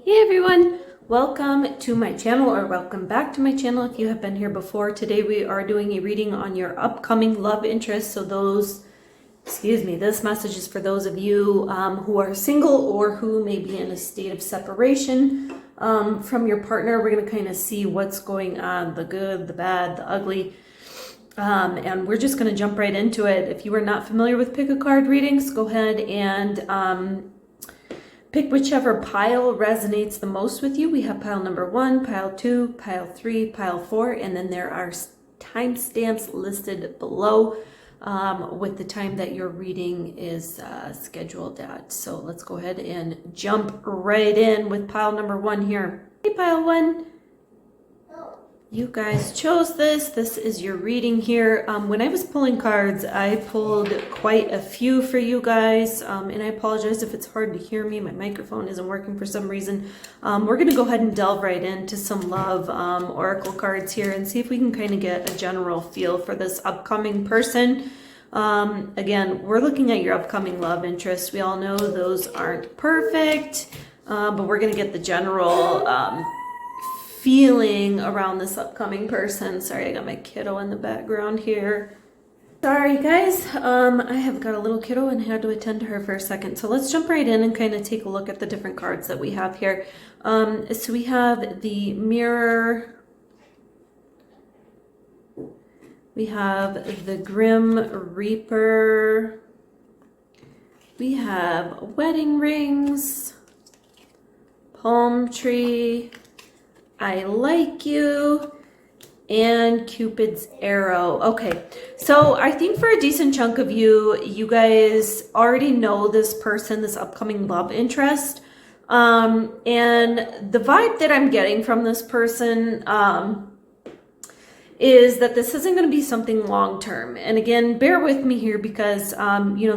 Hey everyone, welcome to my channel, or welcome back to my channel if you have been here before. Today we are doing a reading on your upcoming love interest. So this message is for those of you who are single or who may be in a state of separation from your partner. We're going to kind of see what's going on, the good, the bad, the ugly. And we're just going to jump right into it. If you are not familiar with pick a card readings, go ahead and pick whichever pile resonates the most with you. We have pile number 1, pile 2, pile 3, pile 4, and then there are timestamps listed below with the time that your reading is scheduled at. So let's go ahead and jump right in with pile number 1 here. Hey, pile 1. You guys chose this. This is your reading here. When I was pulling cards, I pulled quite a few for you guys, and I apologize if it's hard to hear me. My microphone isn't working for some reason. We're going to go ahead and delve right into some love oracle cards here and see if we can kind of get a general feel for this upcoming person. Again, we're looking at your upcoming love interests. We all know those aren't perfect, but we're going to get the general feeling around this upcoming person. Sorry, I got my kiddo in the background here. Sorry guys, I have got a little kiddo and had to attend to her for a second. So let's jump right in and kind of take a look at the different cards that we have here. So we have the Mirror, we have the Grim Reaper, we have Wedding Rings, Palm Tree, I Like You, and Cupid's Arrow. Okay, so I think for a decent chunk of you, you guys already know this person, this upcoming love interest. And the vibe that I'm getting from this person is that this isn't going to be something long-term. And again, bear with me here because,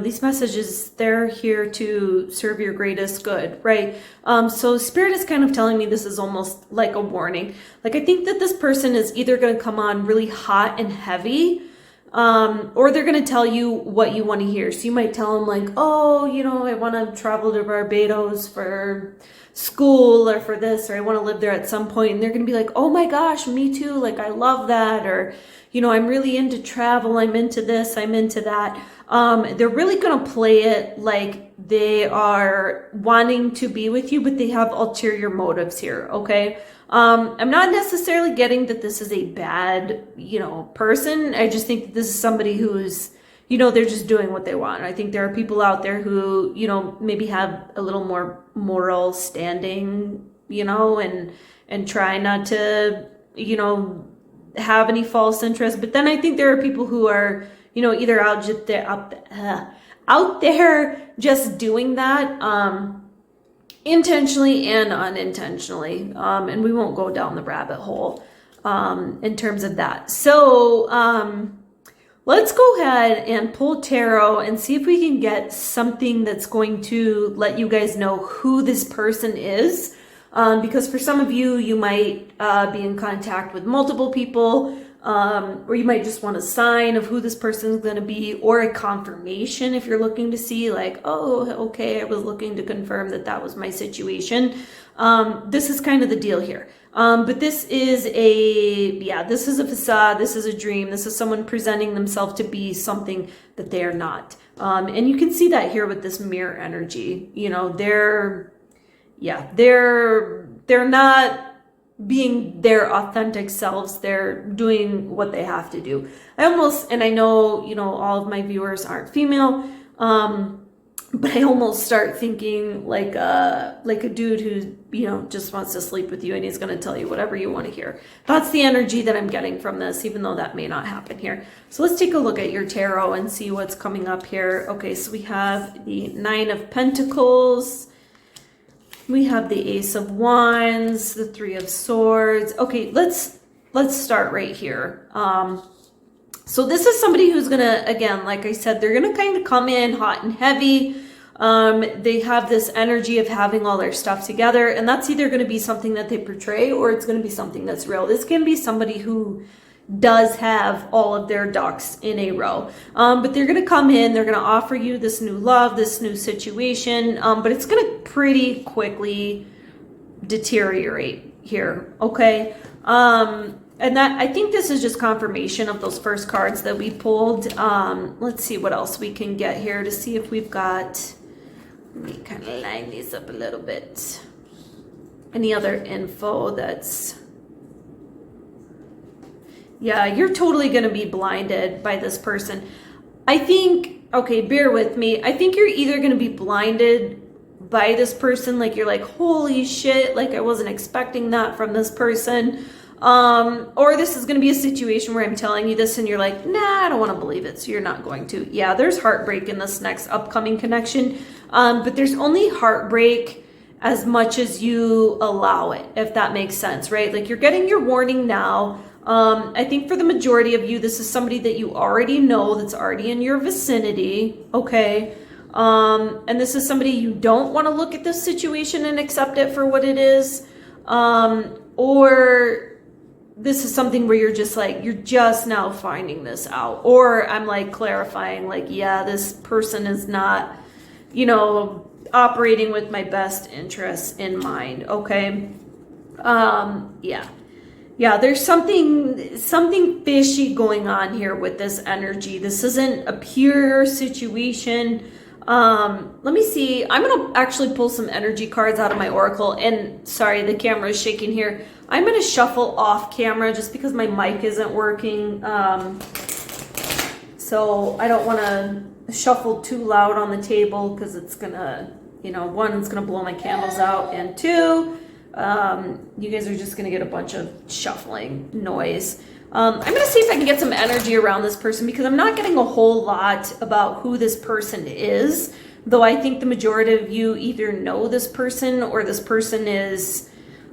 these messages, they're here to serve your greatest good, right? So Spirit is kind of telling me this is almost like a warning. Like, I think that this person is either going to come on really hot and heavy, or they're going to tell you what you want to hear. So you might tell them like, oh, I want to travel to Barbados for school or for this, or I want to live there at some point. And they're going to be like, oh my gosh, me too. Like, I love that. Or, I'm really into travel. I'm into this. I'm into that. They're really going to play it like they are wanting to be with you, but they have ulterior motives here. Okay. I'm not necessarily getting that this is a bad, person. I just think that this is somebody who's, they're just doing what they want. I think there are people out there who, maybe have a little more moral standing, and try not to, have any false interest. But then I think there are people who are, either out there just doing that, intentionally and unintentionally. And we won't go down the rabbit hole, in terms of that. So, let's go ahead and pull tarot and see if we can get something that's going to let you guys know who this person is. Because for some of you, you might be in contact with multiple people, or you might just want a sign of who this person is going to be, or a confirmation if you're looking to see like, oh, okay, I was looking to confirm that was my situation. This is kind of the deal here. But this is this is a facade. This is a dream. This is someone presenting themselves to be something that they are not. And you can see that here with this mirror energy. They're not being their authentic selves. They're doing what they have to do. And I know, all of my viewers aren't female. But I almost start thinking like a dude who, just wants to sleep with you and he's going to tell you whatever you want to hear. That's the energy that I'm getting from this, even though that may not happen here. So let's take a look at your tarot and see what's coming up here. Okay, so we have the 9 of Pentacles. We have the Ace of Wands, the 3 of Swords. Okay, let's start right here. So this is somebody who's going to, again, like I said, they're going to kind of come in hot and heavy. They have this energy of having all their stuff together, and that's either going to be something that they portray or it's going to be something that's real. This can be somebody who does have all of their ducks in a row. But they're going to come in, they're going to offer you this new love, this new situation, but it's going to pretty quickly deteriorate here, okay? And that, I think this is just confirmation of those first cards that we pulled. Let's see what else we can get here to see if we've got, let me kind of line these up a little bit. Any other info that's, yeah, you're totally going to be blinded by this person. I think, okay, bear with me. I think you're either going to be blinded by this person, like you're like, holy shit, like I wasn't expecting that from this person. Or this is going to be a situation where I'm telling you this and you're like, nah, I don't want to believe it. So you're not going to. Yeah, there's heartbreak in this next upcoming connection. But there's only heartbreak as much as you allow it, if that makes sense, right? Like you're getting your warning now. I think for the majority of you, this is somebody that you already know, that's already in your vicinity. Okay. And this is somebody you don't want to look at this situation and accept it for what it is. Or this is something where you're just like, you're just now finding this out. Or I'm like clarifying, like, yeah, this person is not, you know, operating with my best interests in mind. Okay. Yeah. Yeah, there's something fishy going on here with this energy. This isn't a pure situation. Let me see. I'm going to actually pull some energy cards out of my oracle. And sorry, the camera is shaking here. I'm going to shuffle off camera just because my mic isn't working. So I don't want to shuffle too loud on the table because it's going to, you know, one, it's going to blow my candles out. And two, you guys are just going to get a bunch of shuffling noise. I'm going to see if I can get some energy around this person because I'm not getting a whole lot about who this person is, though I think the majority of you either know this person or this person is,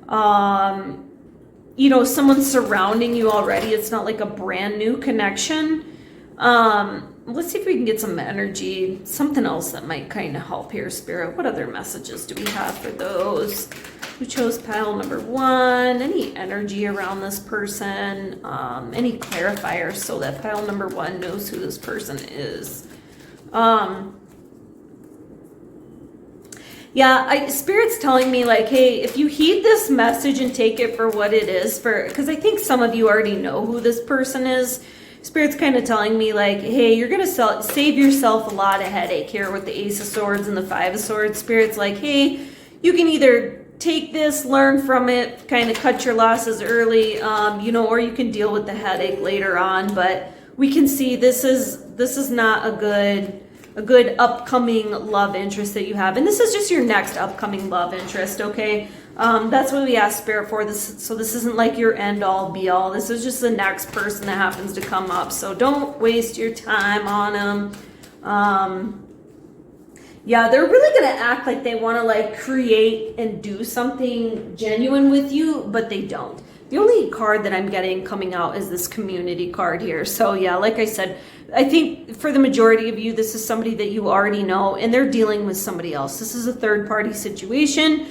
you know, someone surrounding you already. It's not like a brand new connection. Let's see if we can get some energy, something else that might kind of help here, Spirit. What other messages do we have for those who chose pile number one? Any energy around this person? Any clarifiers so that pile number one knows who this person is? Yeah, Spirit's telling me like, hey, if you heed this message and take it for what it is, because I think some of you already know who this person is. Spirit's kind of telling me like, hey, you're going to save yourself a lot of headache here with the Ace of Swords and the Five of Swords. Spirit's like, hey, you can either take this, learn from it, kind of cut your losses early, you know, or you can deal with the headache later on. But we can see this is not a good upcoming love interest that you have. And this is just your next upcoming love interest, okay? That's what we asked Spirit for. So this isn't like your end all be all. This is just the next person that happens to come up. So don't waste your time on them. Yeah, they're really going to act like they want to like create and do something genuine with you, but they don't. The only card that I'm getting coming out is this community card here. So yeah, like I said, I think for the majority of you, this is somebody that you already know and they're dealing with somebody else. This is a third party situation.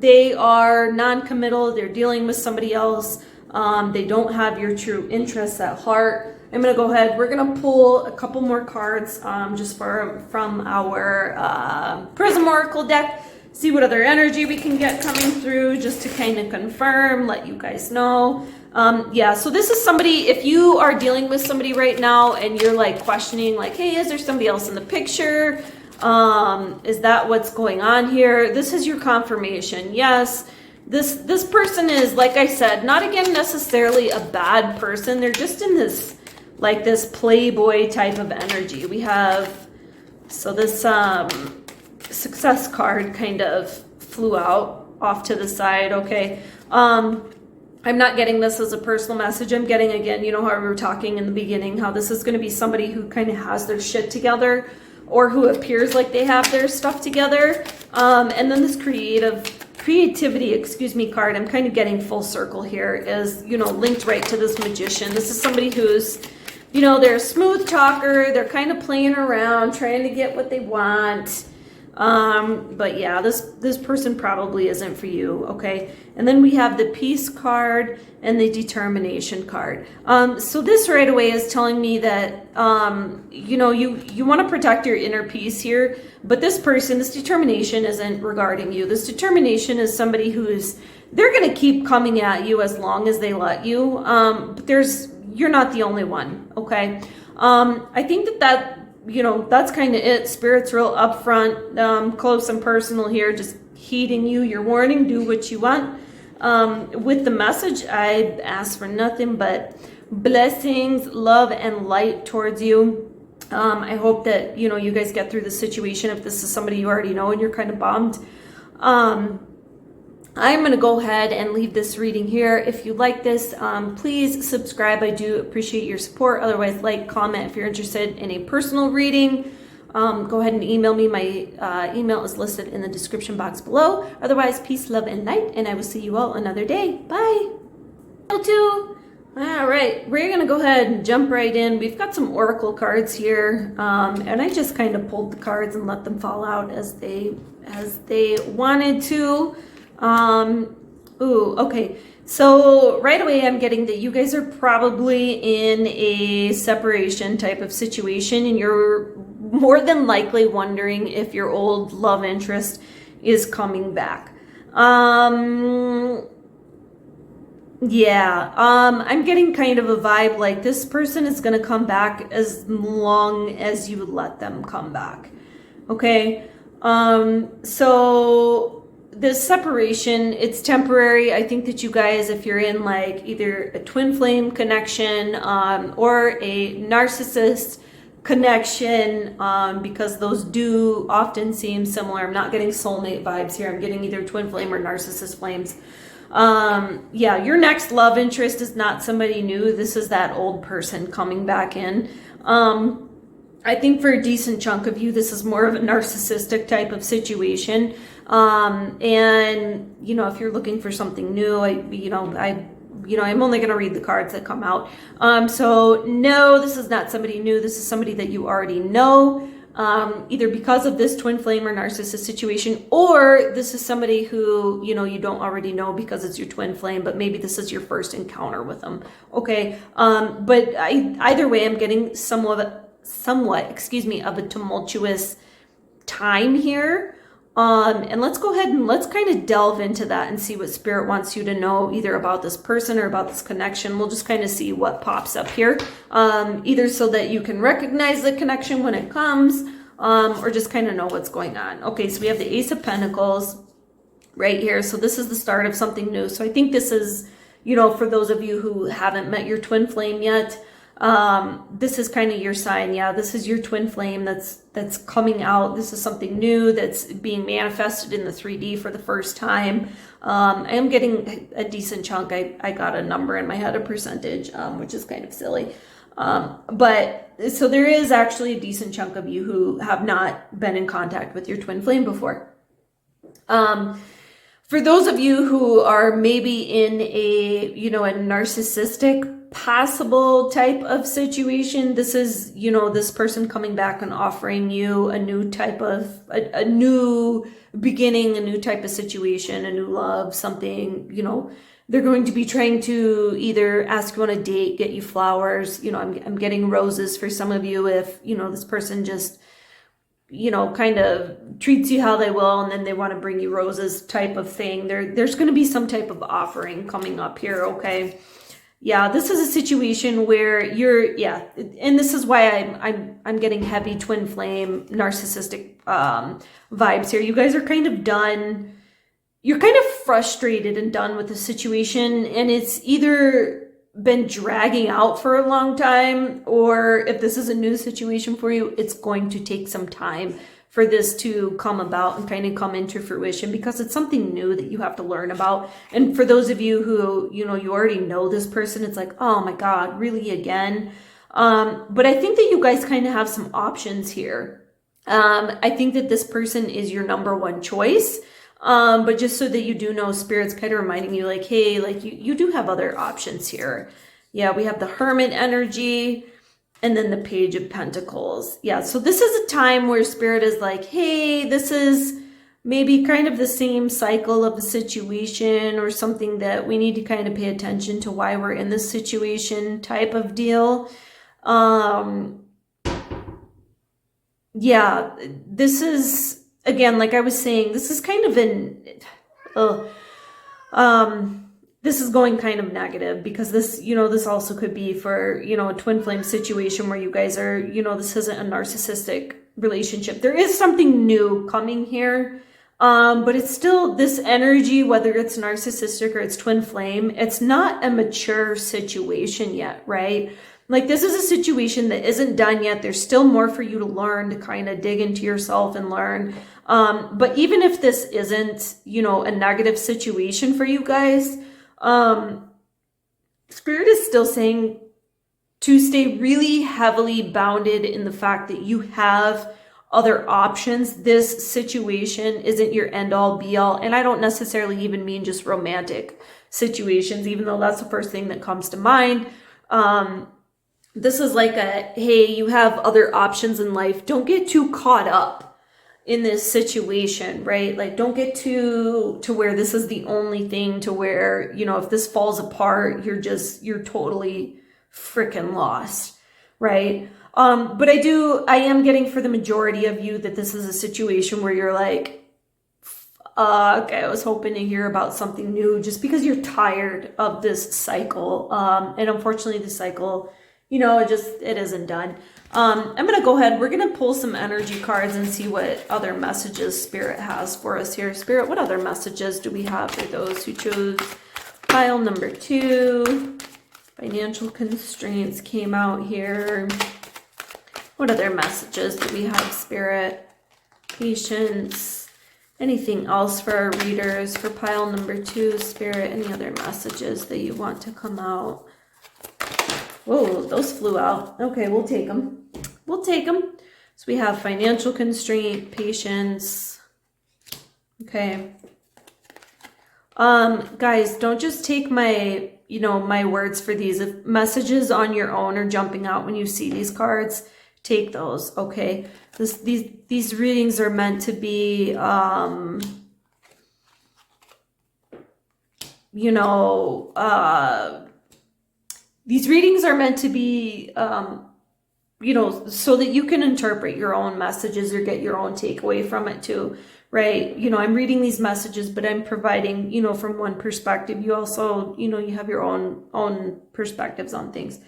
They are non-committal. They're dealing with somebody else. They don't have your true interests at heart. I'm going to go ahead. We're going to pull a couple more cards just from our Prism Oracle deck. See what other energy we can get coming through just to kind of confirm, let you guys know. Yeah, so this is somebody, if you are dealing with somebody right now and you're like questioning like, hey, is there somebody else in the picture? Is that what's going on here? This is your confirmation. Yes, this person is, like I said, not again necessarily a bad person. They're just in this like this playboy type of energy. We have, so this success card kind of flew out off to the side. Okay. I'm not getting this as a personal message. I'm getting, again, you know how we were talking in the beginning, how this is going to be somebody who kind of has their shit together or who appears like they have their stuff together. And then this creativity, card, I'm kind of getting full circle here, is, you know, linked right to this magician. This is somebody who's, you know, they're a smooth talker. They're kind of playing around, trying to get what they want. But yeah, this person probably isn't for you, okay? And then we have the Peace card and the Determination card. So this right away is telling me that, you know, you want to protect your inner peace here, but this person, this determination isn't regarding you. This determination is somebody who's, they're going to keep coming at you as long as they let you. But you're not the only one, okay? I think that you know, that's kind of it. Spirit's real upfront, close and personal here, just heeding you, your warning, do what you want. With the message, I ask for nothing but blessings, love, and light towards you. I hope that, you know, you guys get through the situation. If this is somebody you already know and you're kind of bummed, I'm going to go ahead and leave this reading here. If you like this, please subscribe. I do appreciate your support. Otherwise, like, comment if you're interested in a personal reading. Go ahead and email me. My email is listed in the description box below. Otherwise, peace, love, and light, and I will see you all another day. Bye. All right, we're going to go ahead and jump right in. We've got some oracle cards here, and I just kind of pulled the cards and let them fall out as they wanted to. Okay. So right away I'm getting that you guys are probably in a separation type of situation, and you're more than likely wondering if your old love interest is coming back. I'm getting kind of a vibe like this person is going to come back as long as you let them come back. Okay. So this separation, it's temporary. I think that you guys, if you're in like either a twin flame connection or a narcissist connection, because those do often seem similar. I'm not getting soulmate vibes here. I'm getting either twin flame or narcissist flames. Your next love interest is not somebody new. This is that old person coming back in. I think for a decent chunk of you, this is more of a narcissistic type of situation. And, you know, if you're looking for something new, I'm only going to read the cards that come out. So no, this is not somebody new. This is somebody that you already know, either because of this twin flame or narcissist situation, or this is somebody who, you know, you don't already know because it's your twin flame, but maybe this is your first encounter with them. Okay. But either way, I'm getting somewhat, of a tumultuous time here. And let's go ahead and let's kind of delve into that and see what Spirit wants you to know, either about this person or about this connection. We'll just kind of see what pops up here, either so that you can recognize the connection when it comes, or just kind of know what's going on. Okay, so we have the Ace of Pentacles right here. So this is the start of something new. So I think this is, you know, for those of you who haven't met your twin flame yet, this is kind of your sign. Yeah, this is your twin flame that's coming out. This is something new that's being manifested in the 3D for the first time. I am getting a decent chunk. I got a number in my head, a percentage, which is kind of silly. But so there is actually a decent chunk of you who have not been in contact with your twin flame before. For those of you who are maybe in a, you know, a narcissistic possible type of situation, this is, you know, this person coming back and offering you a new type of, a new beginning, a new type of situation, a new love, something, you know, they're going to be trying to either ask you on a date, get you flowers, you know, I'm getting roses for some of you if, you know, this person just, you know, kind of treats you how they will, and then they want to bring you roses type of thing. There's going to be some type of offering coming up here, okay? Yeah, this is a situation where and this is why I'm getting heavy twin flame narcissistic vibes here. You guys are kind of done. You're kind of frustrated and done with the situation, and it's either been dragging out for a long time, or if this is a new situation for you, it's going to take some time for this to come about and kind of come into fruition, because it's something new that you have to learn about. And for those of you who, you know, you already know this person, it's like, oh my God, really again? But I think that you guys kind of have some options here. I think that this person is your number one choice. But just so that you do know, Spirit's kind of reminding you like, hey, like you do have other options here. Yeah, we have the Hermit energy. And then the Page of Pentacles. Yeah, so this is a time where Spirit is like, hey, this is maybe kind of the same cycle of a situation or something that we need to kind of pay attention to why we're in this situation type of deal. Yeah, this is, again, like I was saying, this is kind of this is going kind of negative because this, this also could be for, a twin flame situation where you guys are, this isn't a narcissistic relationship. There is something new coming here. But it's still this energy, whether it's narcissistic or it's twin flame, it's not a mature situation yet, right? Like this is a situation that isn't done yet. There's still more for you to learn, to kind of dig into yourself and learn. But even if this isn't, a negative situation for you guys, Spirit is still saying to stay really heavily bounded in the fact that you have other options. This situation isn't your end all be all. And I don't necessarily even mean just romantic situations, even though that's the first thing that comes to mind. This is like hey, you have other options in life. Don't get too caught up in this situation, right? Like don't get to where this is the only thing, to where, if this falls apart, you're totally freaking lost, right? But I am getting for the majority of you that this is a situation where you're like, okay, I was hoping to hear about something new, just because you're tired of this cycle. And unfortunately the cycle, it isn't done. I'm going to go ahead. We're going to pull some energy cards and see what other messages Spirit has for us here. Spirit, what other messages do we have for those who chose pile number 2? Financial constraints came out here. What other messages do we have, Spirit? Patience. Anything else for our readers for pile number 2, Spirit? Any other messages that you want to come out? Whoa, those flew out. Okay, we'll take them. We'll take them. So we have financial constraint, patience. Okay. Guys, don't just take my, my words for these. If messages on your own are jumping out when you see these cards, take those, okay? These readings are meant to be, these readings are meant to be, so that you can interpret your own messages or get your own takeaway from it too, right? I'm reading these messages, but I'm providing, from one perspective. You also, you have your own perspectives on things.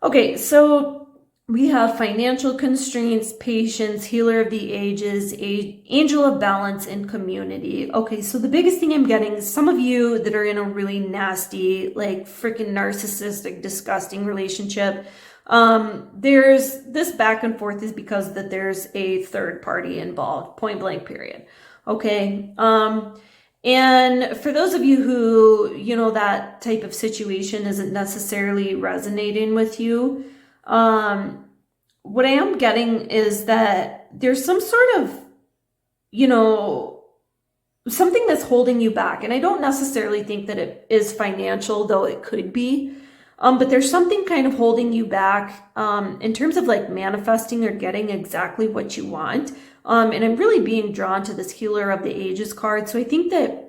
Okay, so we have financial constraints, patience, healer of the ages, angel of balance, and community. Okay, so the biggest thing I'm getting is some of you that are in a really nasty, like freaking narcissistic, disgusting relationship. There's this back and forth is because that there's a third party involved, point blank period. Okay. And for those of you who, that type of situation isn't necessarily resonating with you, what I am getting is that there's some sort of, something that's holding you back. And I don't necessarily think that it is financial, though it could be. But there's something kind of holding you back, in terms of like manifesting or getting exactly what you want. And I'm really being drawn to this healer of the ages card. So I think that,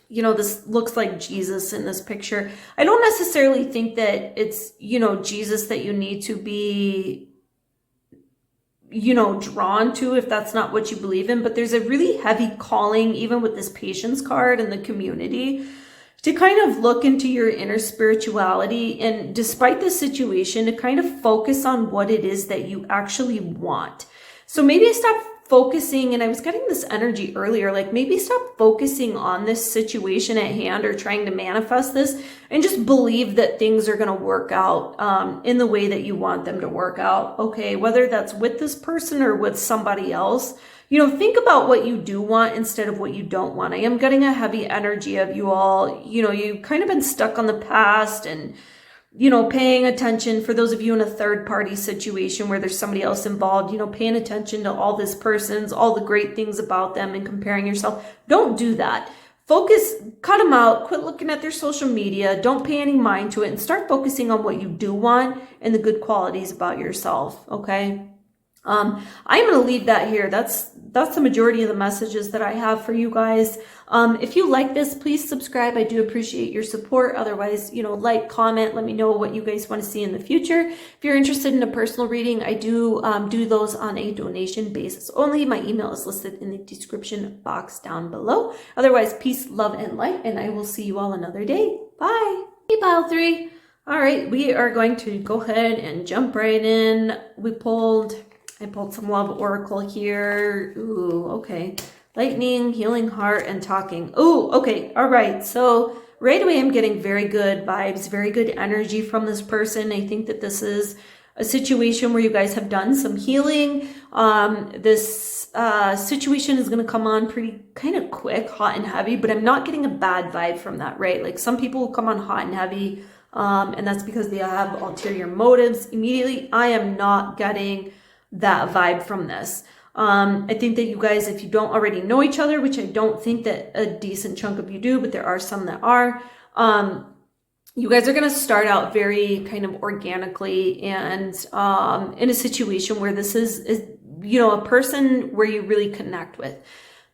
this looks like Jesus in this picture. I don't necessarily think that it's, Jesus that you need to be, drawn to if that's not what you believe in. But there's a really heavy calling, even with this patience card and the community, to kind of look into your inner spirituality. And despite the situation, to kind of focus on what it is that you actually want. So maybe stop focusing, and I was getting this energy earlier, like maybe stop focusing on this situation at hand or trying to manifest this, and just believe that things are going to work out in the way that you want them to work out. Okay, whether that's with this person or with somebody else, think about what you do want instead of what you don't want. I am getting a heavy energy of you all, you've kind of been stuck on the past and, paying attention. For those of you in a third party situation where there's somebody else involved, paying attention to all this person's, all the great things about them and comparing yourself. Don't do that. focus, cut them out, quit looking at their social media, don't pay any mind to it, and start focusing on what you do want and the good qualities about yourself, okay? I'm going to leave that here. That's the majority of the messages that I have for you guys. If you like this, please subscribe. I do appreciate your support. Otherwise, like, comment, let me know what you guys want to see in the future. If you're interested in a personal reading, I do do those on a donation basis only. My email is listed in the description box down below. Otherwise, peace, love, and light, and I will see you all another day. Bye. Hey, pile 3. All right, we are going to go ahead and jump right in. I pulled some love oracle here. Ooh, okay. Lightning, healing heart, and talking. Ooh, okay. All right. So right away, I'm getting very good vibes, very good energy from this person. I think that this is a situation where you guys have done some healing. This situation is going to come on pretty kind of quick, hot and heavy, but I'm not getting a bad vibe from that, right? Like some people will come on hot and heavy, and that's because they have ulterior motives immediately. I am not getting that vibe from this. I think that you guys, if you don't already know each other, which I don't think that a decent chunk of you do, but there are some that are, you guys are going to start out very kind of organically and in a situation where this is a person where you really connect with.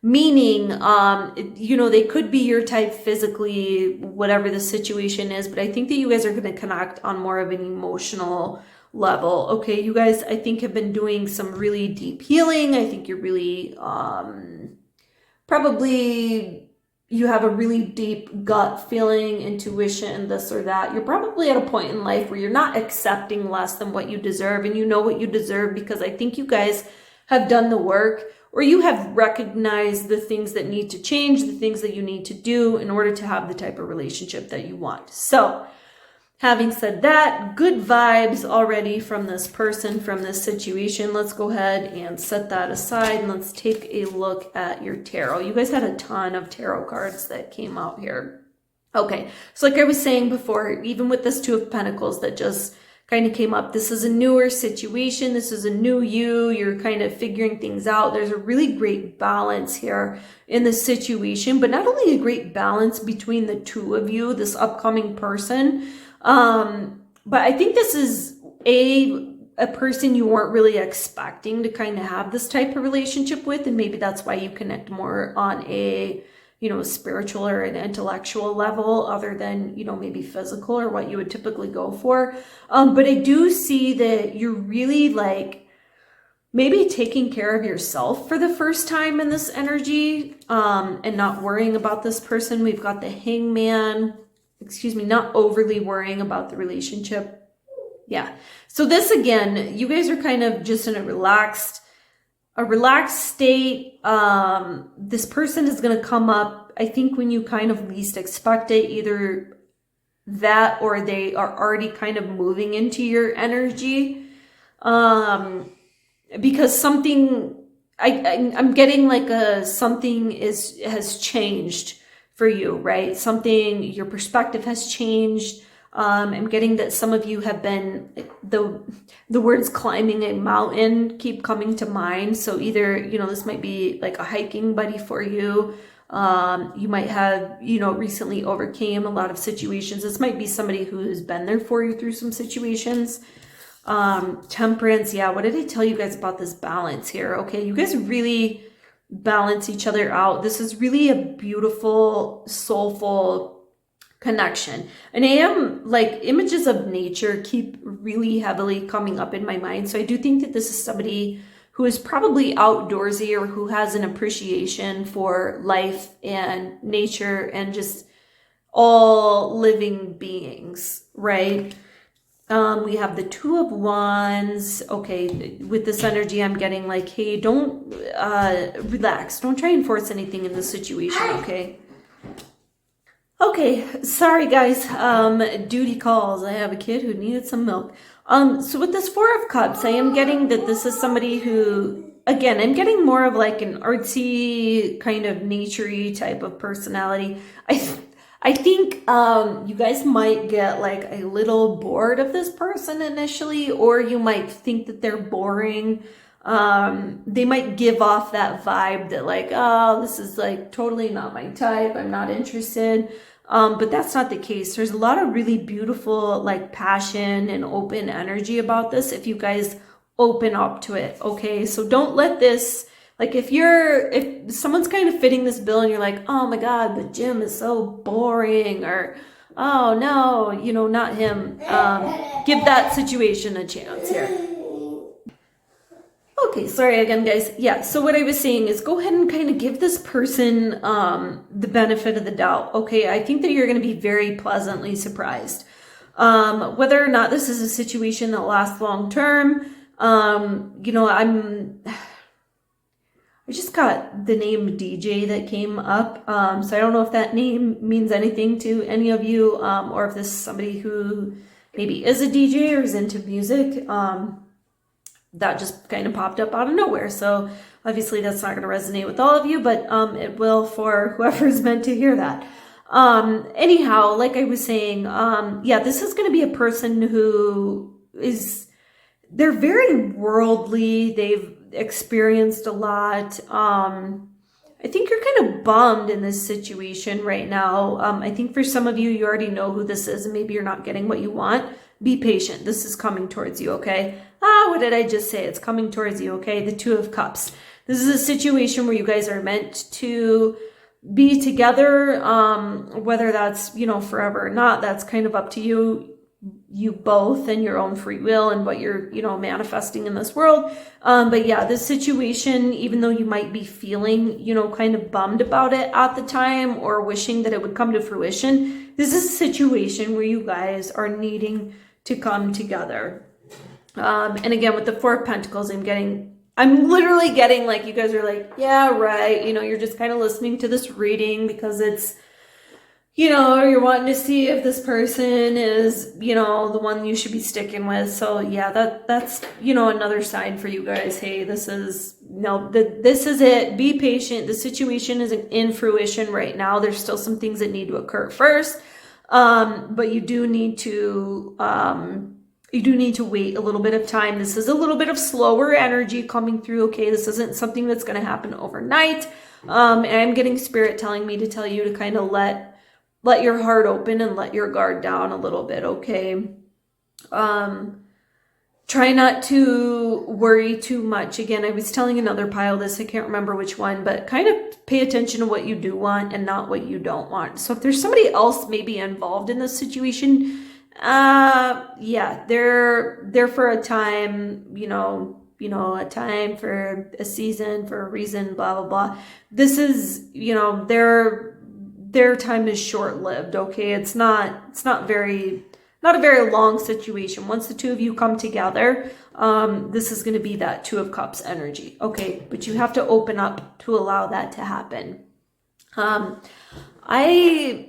Meaning, they could be your type physically, whatever the situation is, but I think that you guys are going to connect on more of an emotional level. Okay, you guys, I think, have been doing some really deep healing. I think you're really, probably you have a really deep gut feeling, intuition, this or that. You're probably at a point in life where you're not accepting less than what you deserve, and you know what you deserve because I think you guys have done the work, or you have recognized the things that need to change, the things that you need to do in order to have the type of relationship that you want. So, having said that, good vibes already from this person, from this situation. Let's go ahead and set that aside and let's take a look at your tarot. You guys had a ton of tarot cards that came out here. Okay, so like I was saying before, even with this Two of Pentacles that just kind of came up, this is a newer situation. This is a new you. You're kind of figuring things out. There's a really great balance here in the situation, but not only a great balance between the two of you, this upcoming person, but I think this is a person you weren't really expecting to kind of have this type of relationship with, and maybe that's why you connect more on a spiritual or an intellectual level other than maybe physical or what you would typically go for. But I do see that you're really like maybe taking care of yourself for the first time in this energy, and not worrying about this person. We've got the Hangman. Not overly worrying about the relationship. Yeah. So this, again, you guys are kind of just in a relaxed state. This person is going to come up, I think, when you kind of least expect it, either that or they are already kind of moving into your energy. Because something, I'm getting like something has changed for you, right? Something, your perspective has changed. I'm getting that some of you have been, the words climbing a mountain keep coming to mind. So either, this might be like a hiking buddy for you. You might have, recently overcame a lot of situations. This might be somebody who's been there for you through some situations. Temperance. Yeah. What did I tell you guys about this balance here? Okay. You guys really balance each other out. This is really a beautiful, soulful connection. And I am like, images of nature keep really heavily coming up in my mind. So I do think that this is somebody who is probably outdoorsy or who has an appreciation for life and nature and just all living beings, right? We have the Two of Wands. Okay, with this energy, I'm getting like, hey, don't relax. Don't try and force anything in this situation, okay? Okay, sorry guys. Duty calls. I have a kid who needed some milk. So with this Four of Cups, I am getting that this is somebody who, again, I'm getting more of like an artsy kind of nature-y type of personality. I think you guys might get like a little bored of this person initially, or you might think that they're boring. They might give off that vibe that like, oh, this is like totally not my type. I'm not interested. But that's not the case. There's a lot of really beautiful like passion and open energy about this if you guys open up to it. Okay, so don't let this, like if someone's kind of fitting this bill and you're like, oh my God, the gym is so boring, or oh no, you know, not him. Give that situation a chance here. Okay, sorry again, guys. Yeah, so what I was saying is go ahead and kind of give this person the benefit of the doubt. Okay, I think that you're going to be very pleasantly surprised. Whether or not this is a situation that lasts long term, you know, I just got the name DJ that came up, so I don't know if that name means anything to any of you, or if this is somebody who maybe is a DJ or is into music. That just kind of popped up out of nowhere. So obviously that's not going to resonate with all of you, but it will for whoever's meant to hear that. Anyhow, like I was saying, yeah, this is going to be a person who they're very worldly. They've experienced a lot. I think you're kind of bummed in this situation right now. I think for some of you, you already know who this is and maybe you're not getting what you want. Be patient. This is coming towards you, okay? What did I just say? It's coming towards you, okay? The Two of Cups. This is a situation where you guys are meant to be together, whether that's, you know, forever or not. That's kind of up to you both and your own free will and what you're, you know, manifesting in this world. But yeah, this situation, even though you might be feeling, you know, kind of bummed about it at the time or wishing that it would come to fruition, this is a situation where you guys are needing to come together. And again, with the Four of Pentacles, I'm literally getting like, you guys are like, yeah, right. You know, you're just kind of listening to this reading because it's, you know, you're wanting to see if this person is, you know, the one you should be sticking with. So yeah, that's, you know, another sign for you guys. Hey, this is it. Be patient. The situation isn't in fruition right now. There's still some things that need to occur first. But you do need to wait a little bit of time. This is a little bit of slower energy coming through. Okay. This isn't something that's going to happen overnight. And I'm getting spirit telling me to tell you to kind of let your heart open and let your guard down a little bit, okay? Try not to worry too much. Again, I was telling another pile this, I can't remember which one, but kind of pay attention to what you do want and not what you don't want. So if there's somebody else maybe involved in this situation, yeah, they're for a time, you know, a time, for a season, for a reason, blah, blah, blah. This is, you know, their time is short-lived, okay? It's not a very long situation. Once the two of you come together, this is going to be that Two of Cups energy, okay? But you have to open up to allow that to happen. I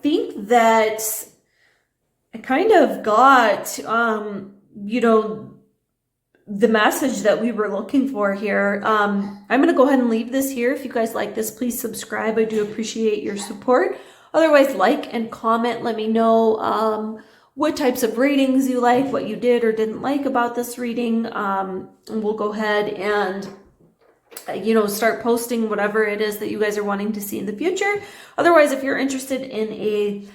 think that I kind of got, you know, the message that we were looking for here. I'm going to go ahead and leave this here. If you guys like this, please subscribe. I do appreciate your support. Otherwise, like and comment. Let me know what types of readings you like, what you did or didn't like about this reading. And we'll go ahead and, you know, start posting whatever it is that you guys are wanting to see in the future. Otherwise, if you're interested in a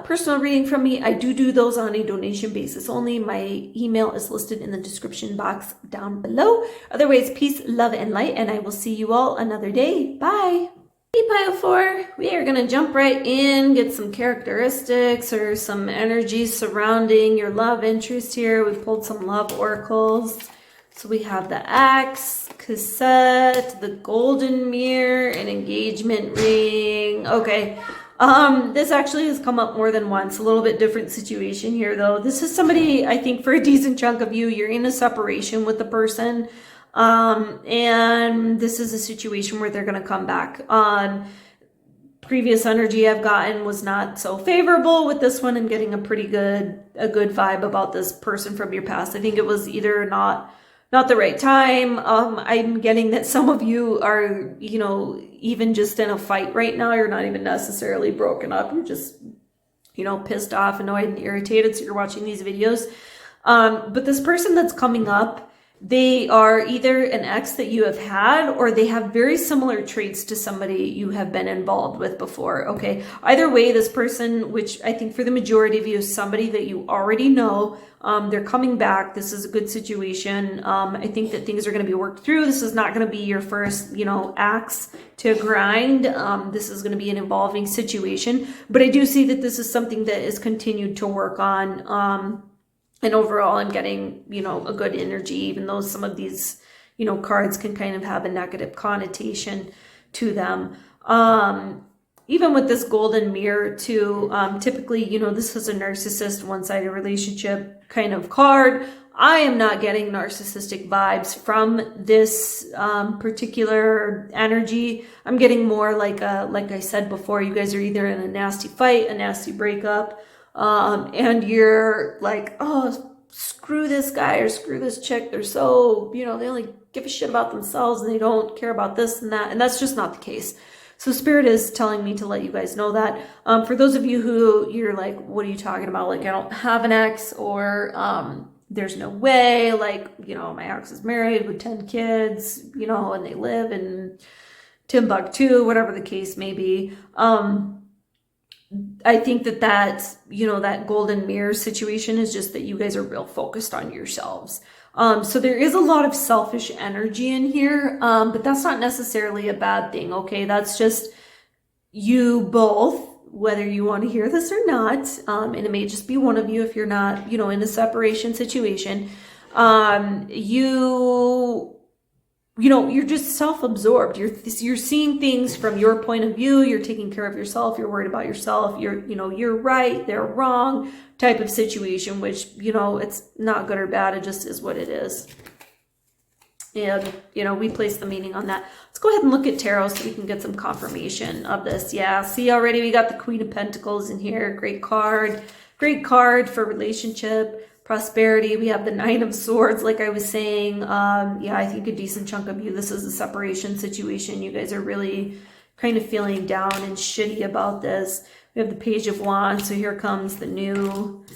personal reading from me, I do those on a donation basis only. My email is listed in the description box down below. Otherwise, peace, love, and light, and I will see you all another day. Bye. Hey, Pile 4, we are going to jump right in, get some characteristics or some energy surrounding your love interest here. We pulled some love oracles. So we have the Axe, Cassette, the Golden Mirror, an engagement ring. Okay. This actually has come up more than once. A little bit different situation here, though. This is somebody, I think for a decent chunk of you, you're in a separation with the person. And this is a situation where they're going to come back. Previous energy I've gotten was not so favorable. With this one, I'm getting a good vibe about this person from your past. I think it was either not the right time. I'm getting that some of you are, you know, even just in a fight right now. You're not even necessarily broken up. You're just, you know, pissed off, annoyed, and irritated. So you're watching these videos. But this person that's coming up, They are either an ex that you have had, or they have very similar traits to somebody you have been involved with before, okay? Either way, this person, which I think for the majority of you is somebody that you already know, they're coming back. This is a good situation. I think that things are going to be worked through. This is not going to be your first, axe to grind. This is going to be an evolving situation, but I do see that this is something that is continued to work on. And overall, I'm getting, a good energy, even though some of these, cards can kind of have a negative connotation to them. Even with this golden mirror too, typically, this is a narcissist, one-sided relationship kind of card. I am not getting narcissistic vibes from this particular energy. I'm getting more like I said before, you guys are either in a nasty fight, a nasty breakup, and you're like, oh, screw this guy or screw this chick. They're so, they only give a shit about themselves and they don't care about this and that. And that's just not the case. So Spirit is telling me to let you guys know that. For those of you who you're like, what are you talking about? Like, I don't have an ex, or there's no way. Like, my ex is married with 10 kids, and they live in Timbuktu, whatever the case may be. I think that that golden mirror situation is just that you guys are real focused on yourselves. So there is a lot of selfish energy in here, but that's not necessarily a bad thing, okay? That's just you both, whether you want to hear this or not, and it may just be one of you if you're not, in a separation situation, you're just self-absorbed. You're seeing things from your point of view. You're taking care of yourself. You're worried about yourself. You're right, they're wrong type of situation, which, it's not good or bad. It just is what it is. And, we place the meaning on that. Let's go ahead and look at tarot so we can get some confirmation of this. Yeah, see already we got the Queen of Pentacles in here. Great card. Great card for relationship, prosperity. We have the Nine of Swords, like I was saying. Yeah, I think a decent chunk of you, this is a separation situation. You guys are really kind of feeling down and shitty about this. We have the Page of Wands. So here comes the new,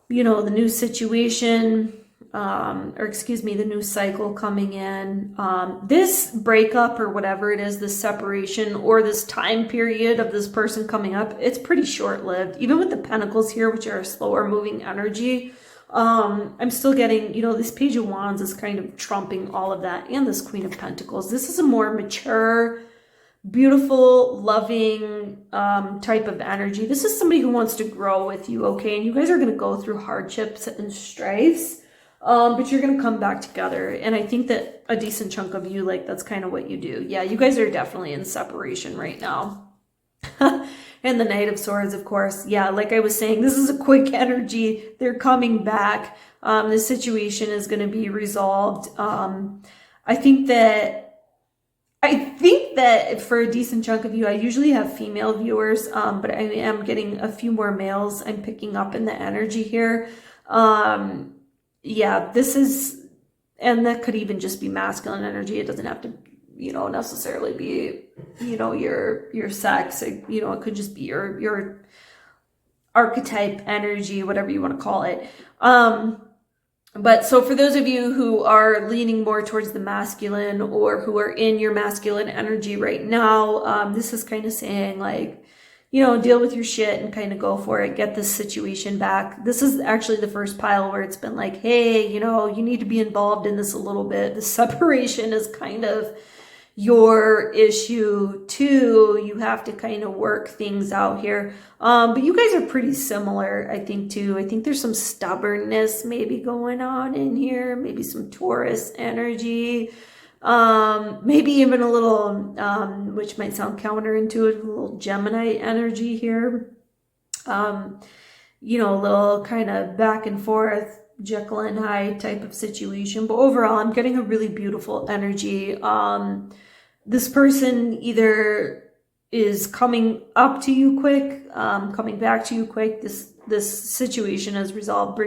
the new situation, the new cycle coming in. This breakup or whatever it is, this separation or this time period of this person coming up, it's pretty short-lived. Even with the Pentacles here, which are a slower moving energy, I'm still getting, this Page of Wands is kind of trumping all of that, and this Queen of Pentacles. This is a more mature, beautiful, loving type of energy. This is somebody who wants to grow with you, okay? And you guys are going to go through hardships and strifes, but you're going to come back together. And I think that a decent chunk of you, like, that's kind of what you do. Yeah, you guys are definitely in separation right now. And the Knight of Swords, of course. Yeah, like I was saying, this is a quick energy. They're coming back. This situation is going to be resolved. I think that for a decent chunk of you, I usually have female viewers, but I am getting a few more males I'm picking up in the energy here. Yeah, this is, and that could even just be masculine energy. It doesn't have to, necessarily be, your sex. It could just be your archetype energy, whatever you want to call it. But so for those of you who are leaning more towards the masculine or who are in your masculine energy right now, this is kind of saying, like, deal with your shit and kind of go for it. Get this situation back. This is actually the first pile where it's been like, hey, you need to be involved in this a little bit. The separation is kind of your issue too. You have to kind of work things out here. But you guys are pretty similar, I think, too. I think there's some stubbornness maybe going on in here, maybe some Taurus energy, maybe even a little, which might sound counterintuitive, a little Gemini energy here. A little kind of back and forth, Jekyll and Hyde type of situation. But overall, I'm getting a really beautiful energy. This person either is coming up to you quick, coming back to you quick. This situation is resolved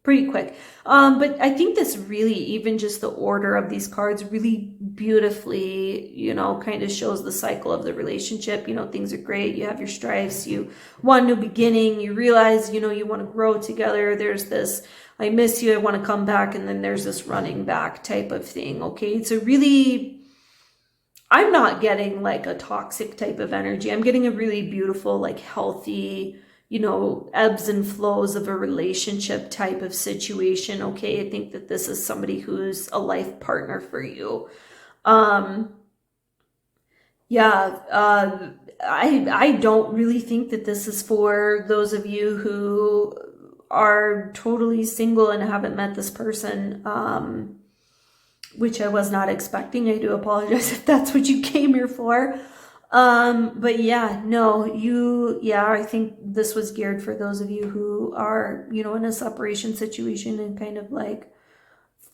pretty quick. But I think this really, even just the order of these cards really beautifully, you know, kind of shows the cycle of the relationship. You know, things are great. You have your strifes. You want a new beginning. You realize, you know, you want to grow together. There's this, I miss you, I want to come back. And then there's this running back type of thing. Okay. It's a really, I'm not getting like a toxic type of energy. I'm getting a really beautiful, like healthy, you know, ebbs and flows of a relationship type of situation. Okay. I think that this is somebody who's a life partner for you. Yeah, I don't really think that this is for those of you who are totally single and haven't met this person, which I was not expecting. I do apologize if that's what you came here for. But yeah, no, I think this was geared for those of you who are, you know, in a separation situation and kind of like,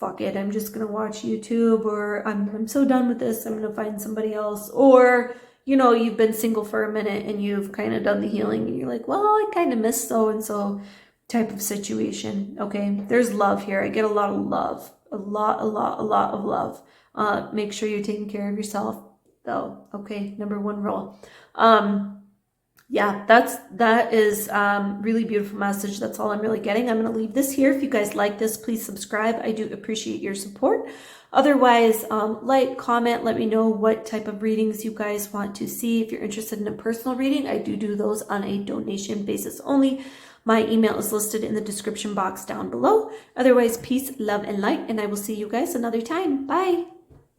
fuck it, I'm just gonna watch YouTube, or I'm so done with this, I'm gonna find somebody else. Or, you know, you've been single for a minute and you've kind of done the healing and you're like, well, I kind of miss so and so type of situation. Okay, there's love here. I get a lot of love, a lot of love. Make sure you're taking care of yourself though. Okay, number one rule. Yeah, that is really beautiful message. That's all I'm really getting. I'm going to leave this here. If you guys like this, please subscribe. I do appreciate your support. Otherwise, like, comment, let me know what type of readings you guys want to see. If you're interested in a personal reading, I do those on a donation basis only. My email is listed in the description box down below. Otherwise, peace, love, and light, and I will see you guys another time. Bye.